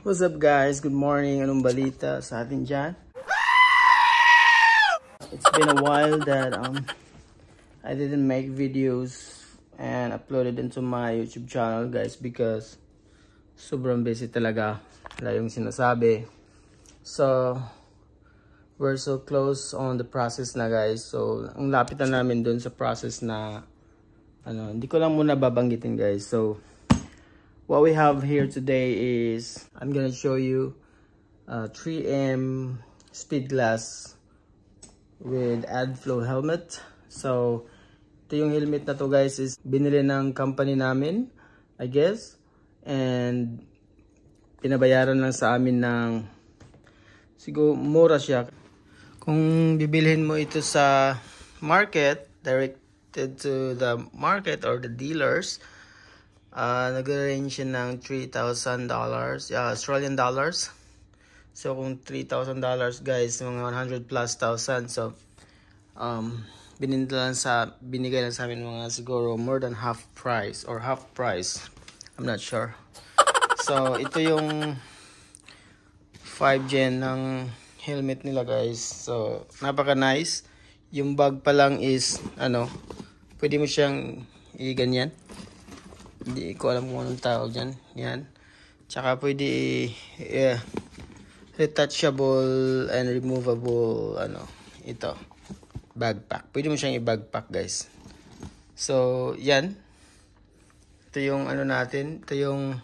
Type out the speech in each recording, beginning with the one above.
What's up guys? Good morning. Anong balita sa atin dyan? It's been a while that I didn't make videos and uploaded into my YouTube channel guys because sobrang busy talaga. Wala yung sinasabi. So we're so close on the process na guys. So ang lapit na namin dun sa process na hindi ko lang muna babanggitin guys. So what we have here today is I'm gonna show you 3M speed glass with AdFlow helmet. So ito yung helmet na to guys is binili ng company namin, I guess, and pinabayaran lang sa amin ng siguro mura siya. Kung bibilhin mo ito sa market, directed to the market or the dealers, nag-range siya ng $3,000 Australian dollars. So kung $3,000 guys, mga 100 plus thousand. So binigay lang sa amin mga siguro more than half price or half price, I'm not sure. So ito yung 5 gen ng helmet nila guys. So napaka nice. Yung bag pa lang is pwede mo siyang i-ganyan. Hindi ko alam kung anong tawag dyan. Yan. Tsaka pwede retouchable and removable ito. Backpack. Pwede mo siyang i-backpack guys. So, yan. Ito yung natin. Ito yung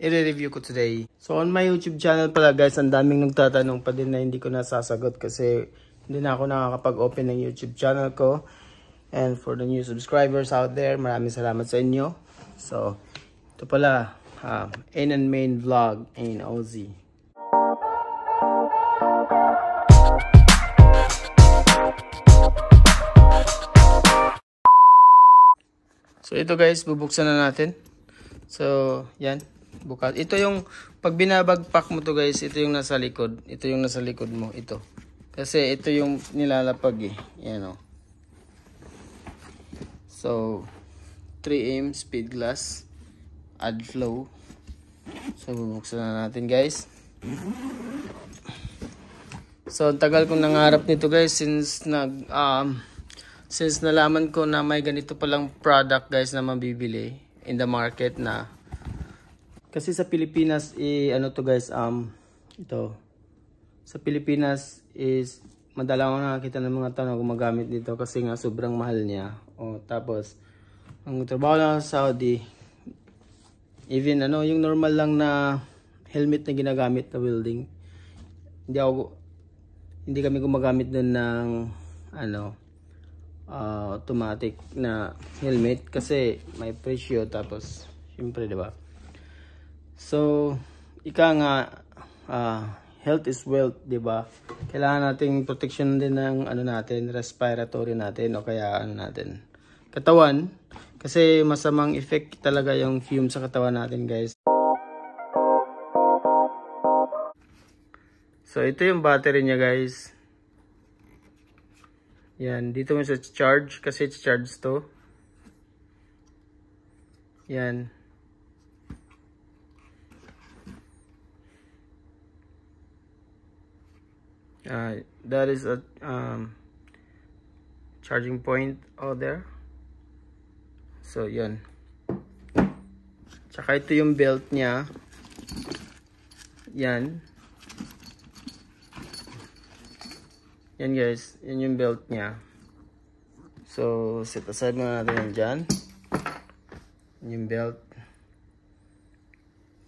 i-review ko today. So, on my YouTube channel pala guys, ang daming nagtatanong pa din na hindi ko nasasagot kasi hindi na ako nakakapag-open ng YouTube channel ko. And for the new subscribers out there, maraming salamat sa inyo. So, ito pala, Ain and Main Vlog, Ain OZ. So, ito guys, bubuksan na natin. So, yan, bukas. Ito yung, pag binabagpak mo to guys, ito yung nasa likod. Ito yung nasa likod mo, ito. Kasi ito yung nilalapag yan o. So, 3M speed glass, AdFlow. So, bubuksan na natin guys. So, tagal kong nangarap nito guys since nalaman ko na may ganito palang product guys na mabibili in the market na. Kasi sa Pilipinas to guys, ito. Sa Pilipinas is madalang ko nakakita ng mga tao na gumagamit dito kasi nga sobrang mahal niya. Tapos ang trabaho lang sa Saudi, even yung normal lang na helmet na ginagamit na welding, hindi kami gumagamit doon ng automatic na helmet kasi may presyo. Tapos syempre diba, so ika nga health is wealth, diba? Kailangan nating protection din ng natin, respiratory natin o kaya natin katawan, kasi masamang effect talaga yung fume sa katawan natin guys. So ito yung battery niya guys. Yan, dito mo sa charge kasi charge to. Yan. That is a charging point out there. So yan. Tsaka ito yung belt niya. Yan. Yan guys, yan yung belt niya. So set aside muna natin yan dyan. Yan yung belt.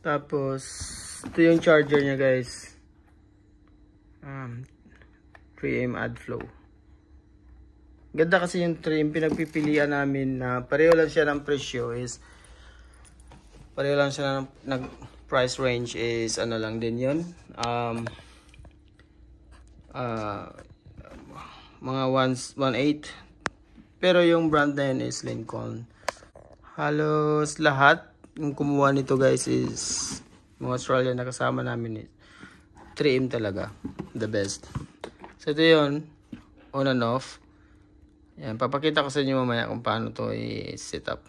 Tapos ito yung charger niya guys. 3M AdFlow. Ganda kasi yung 3M, pinagpipilian namin na pareho lang siya ng presyo is pareho lang siya ng price range is lang din yun. Mga 1.8, pero yung brand na yun is Lincoln. Halos lahat yung kumuha nito guys is mga Australian na kasama namin is 3M talaga, the best. So ito yun, on and off. Yan, papakita ko sa inyo mamaya kung paano to i-set up.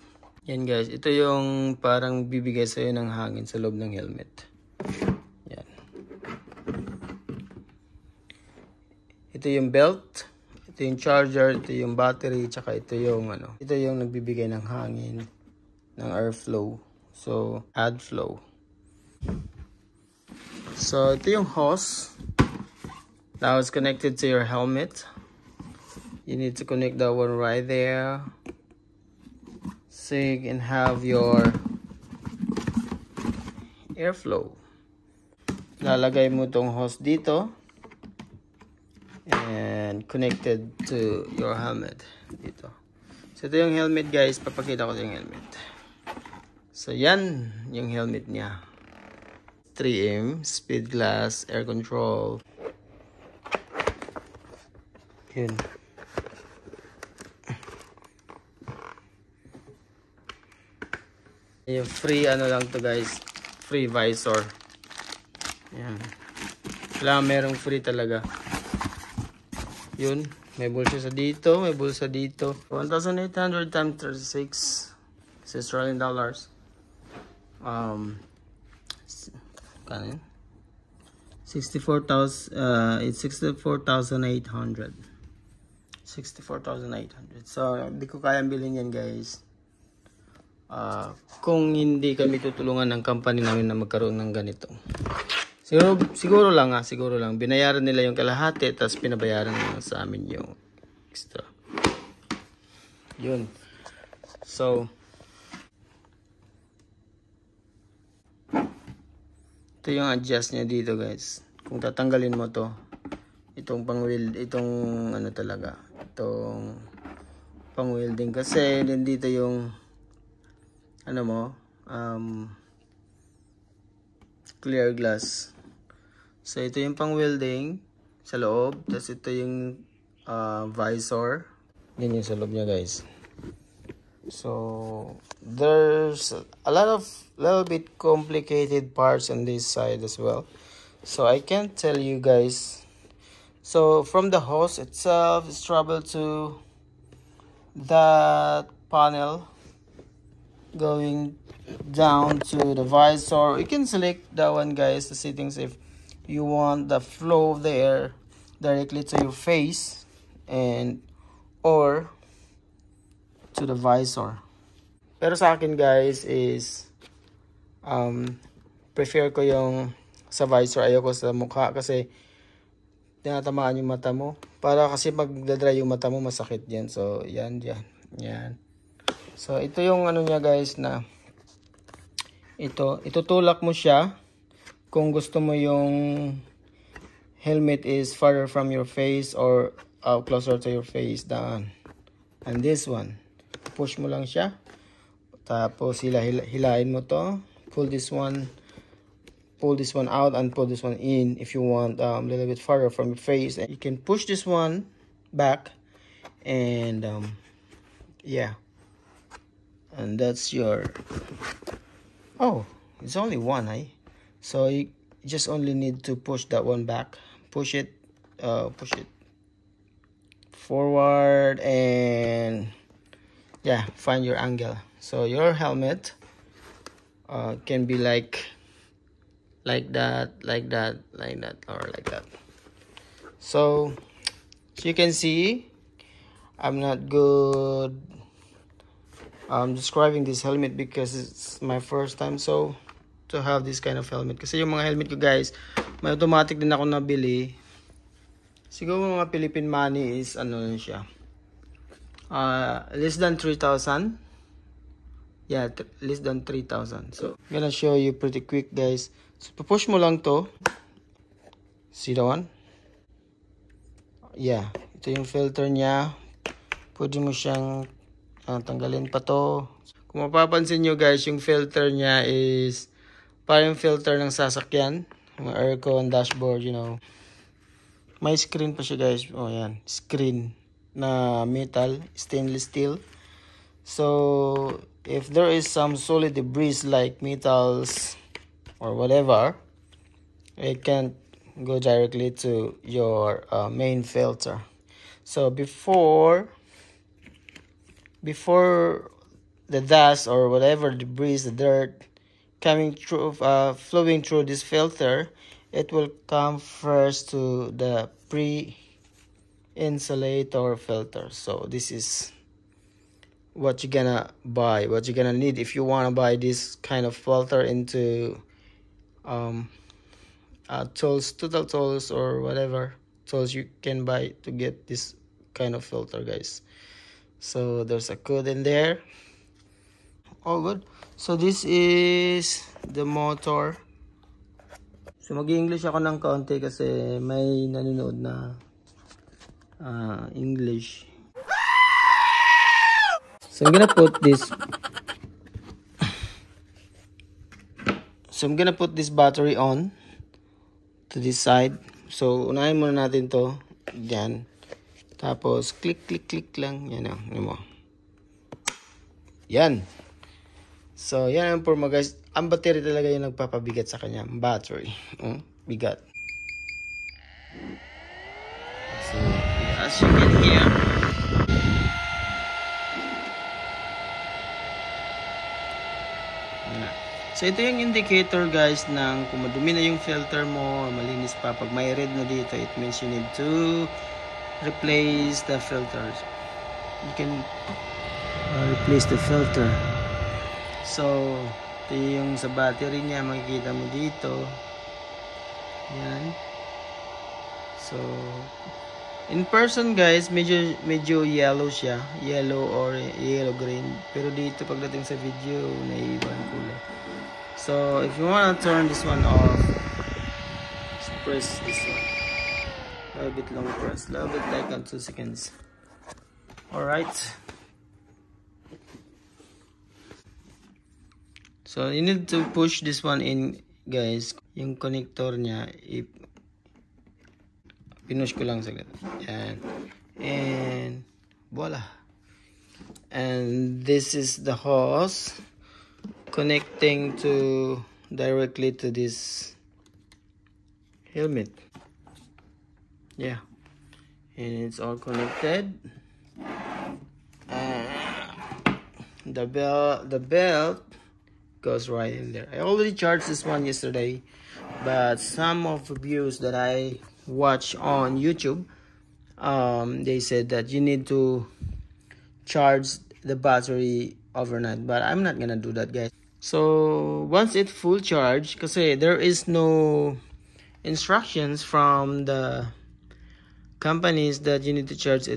Yan guys, ito yung parang bibigay sa'yo ng hangin sa loob ng helmet. Yan. Ito yung belt, ito yung charger, ito yung battery, tsaka ito yung ito yung nagbibigay ng hangin, ng airflow. So, add flow. So, ito yung hose. Now it's connected to your helmet. You need to connect that one right there. So you can have your airflow. Lalagay mo tong hose dito and connected to your helmet dito. So ito yung helmet guys, papakita ko yung helmet. So yan yung helmet niya. 3M, speed glass, air control. Yun. Yung free lang to guys, free visor. Yan. Kailangan merong free talaga. Yun, may bulsa sa dito, may bulsa dito. 1,800 times 36 is Australian dollars. Kanin? 64,000 it's 64,800. 64,800. So, hindi ko kayang bilhin yan guys. Kung hindi kami tutulungan ng company namin na magkaroon ng ganito. Siguro lang binayaran nila yung kalahati tapos pinabayaran nila sa amin yung extra. Yun. So ito yung adjust niya dito guys. Kung tatanggalin mo to, itong pang-weld, itong talaga, itong pang-welding kasi dito yung clear glass. So ito yung pang welding sa loob, tapos ito yung visor. Yan yung sa loob niya guys. So there's a little bit complicated parts on this side as well, so I can't tell you guys. So from the hose itself, it's traveled to that panel, going down to the visor. You can select that one guys, the settings, if you want the flow of the air directly to your face and or to the visor. Pero sa akin guys is prefer ko yung sa visor, ayoko sa mukha kasi tinatamaan yung mata mo. Para kasi magdadry yung mata mo, masakit yan. So yan. So ito yung niya guys, na itutulak mo siya kung gusto mo yung helmet is farther from your face or closer to your face than. And this one, push mo lang siya, tapos hilahin mo to, pull this one out and pull this one in if you want a little bit farther from your face. And you can push this one back and yeah. And that's your, it's only one, so you just only need to push that one back, push it forward, and yeah, find your angle. So your helmet can be like that, or like that. So you can see I'm not good describing this helmet because it's my first time so to have this kind of helmet. Kasi yung mga helmet ko guys, may automatic din ako nabili. Siguro mga Philippine money is siya, less than 3,000. Yeah, less than 3,000. So I'm gonna show you pretty quick guys. So push mo lang to, see the one? Yeah, ito yung filter niya. Pwede mo siyang tanggalin pa to. Kung mapapansin nyo guys, yung filter niya is parang filter ng sasakyan, mga aircon, dashboard, may screen pa siya guys. Yan, screen na metal, stainless steel. So if there is some solid debris like metals or whatever, it can go directly to your main filter. So before the dust or whatever debris, the dirt coming through, flowing through this filter, it will come first to the pre-insulator filter. So this is what you're gonna buy, what you're gonna need if you want to buy this kind of filter into tools, total tools, or whatever tools you can buy to get this kind of filter, guys. So there's a code in there. All good. So this is the motor. So mag-English ako ng konti kasi may nanonood na English. So I'm gonna put this. So I'm gonna put this battery on to this side. So unahin muna natin to. Yan. Tapos click lang. Yan o. Yan mo. Yan. So yan ang forma, guys. Ang battery talaga yung nagpapabigat sa kanya. Battery. Bigat. So as you can hear, so ito yung indicator, guys, ng kung madumi na yung filter mo, malinis pa. Pag may red na dito, it means you need to replace the filters. You can replace the filter. So ito yung sa battery niya, makikita mo dito. Yan. So in person, guys, medyo yellow siya, yellow or yellow green. Pero dito pagdating sa video, naiiwan kulay. So if you want to turn this one off, just press this one. A bit long press, a little bit like on 2 seconds. Alright. So you need to push this one in, guys. Yung connector niya, pinush ko lang saglit. Yan. And voila. And this is the hose connecting directly to this helmet. Yeah, and it's all connected. The belt goes right in there. I already charged this one yesterday, but some of the views that I watch on YouTube, they said that you need to charge the battery overnight, but I'm not gonna do that, guys. So once it's full charge, kasi there is no instructions from the companies that you need to charge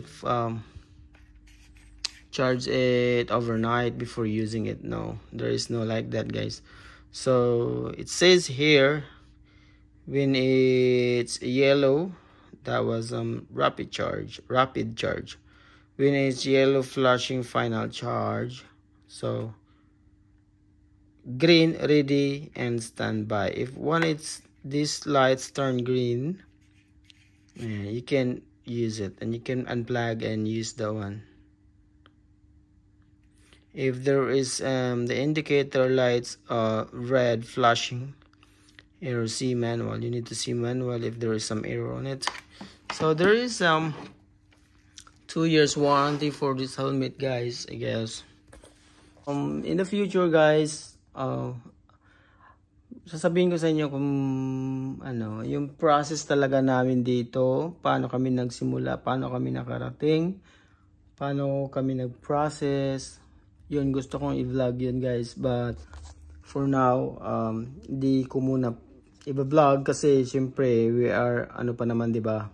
it overnight before using it. No, there is no like that, guys. So it says here, when it's yellow, that was rapid charge. When it's yellow, flashing final charge. So green, ready and standby. If these lights turn green, you can use it, and you can unplug and use the one. If there is the indicator lights red flashing, error, see manual. You need to see manual if there is some error on it. So there is 2 years warranty for this helmet, guys, I guess. In the future, guys, sasabihin ko sa inyo kung yung process talaga namin dito, paano kami nagsimula, paano kami nakarating, paano kami nag-process. Yun, gusto kong i-vlog yun, guys, but for now, hindi ko muna i-vlog kasi syempre we are pa naman, di ba,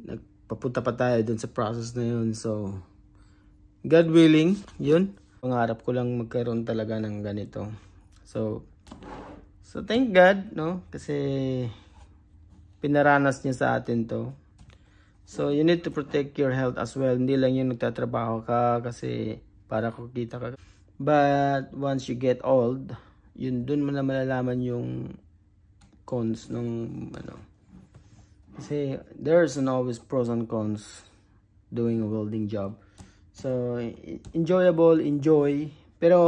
nagpapunta pa tayo dun sa process na yun. So God willing, yun, pangarap ko lang magkaroon talaga ng ganito. So thank God, no? Kasi pinaranas niya sa atin to. So you need to protect your health as well. Hindi lang yung nagtatrabaho ka kasi para kukita ka. But once you get old, yun, dun mo na malalaman yung cons ng Kasi there's always pros and cons doing a welding job. So enjoy. Pero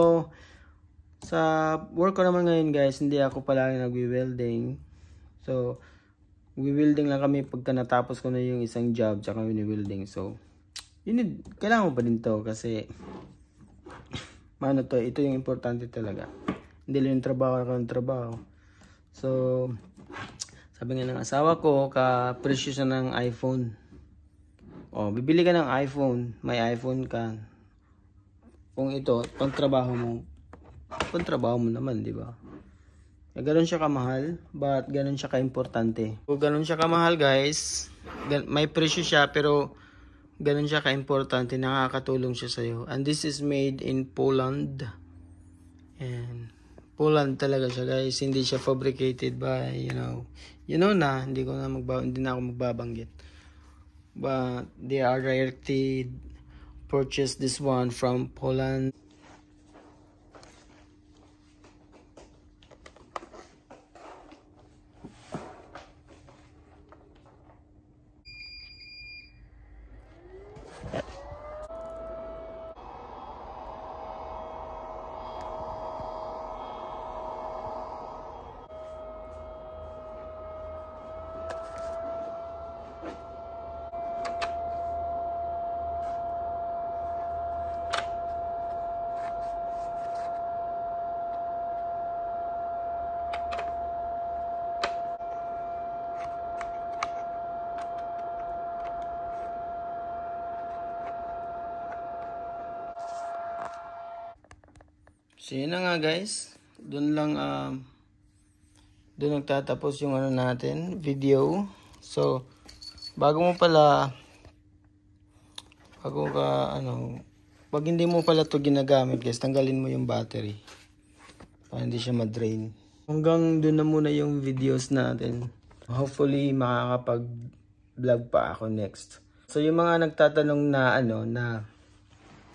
sa work ko naman ngayon, guys, hindi ako palagi nagwi-welding. So wi-welding lang kami pagka natapos ko na yung isang job, tsaka wini-welding. So kailangan mo pa din to kasi Mano to, ito yung importante talaga. Hindi lang yung trabaho ako ng trabaho. So, sabi nga ng asawa ko, ka-presyo siya ng iPhone. O, bibili ka ng iPhone, may iPhone ka. Kung ito, pang trabaho mo naman, di ba? Ganun siya kamahal, but ganun siya kaimportante. Kung ganun siya kamahal, guys, may presyo siya, pero ganun siya kaimportante, nakakatulong siya sa'yo. And this is made in Poland. And Poland talaga siya, guys. Hindi siya fabricated by, you know na, hindi na ako magbabanggit. But they are directly purchased this one from Poland. So yun na nga, guys. Doon nagtatapos yung natin, video. So, pag hindi mo pala to ginagamit, guys, tanggalin mo yung battery para hindi siya ma-drain. Hanggang doon na muna yung videos natin. Hopefully, makakapag-vlog pa ako next. So, yung mga nagtatanong na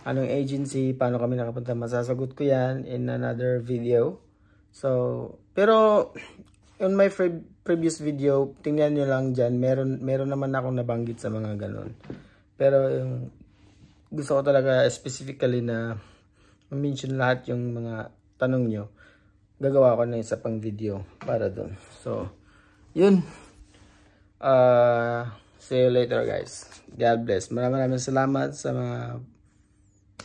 anong agency, paano kami nakapunta, masasagot ko yan in another video. So, pero on my previous video, tingnan nyo lang dyan, meron naman akong nabanggit sa mga ganon. Pero yung gusto ko talaga specifically na ma-mention lahat yung mga tanong nyo, gagawa ko na isa pang video para doon. So, yun. See you later, guys. God bless. Maraming salamat sa mga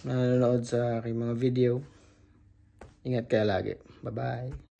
nanonood sa aking mga video. Ingat kayo lagi. Bye-bye.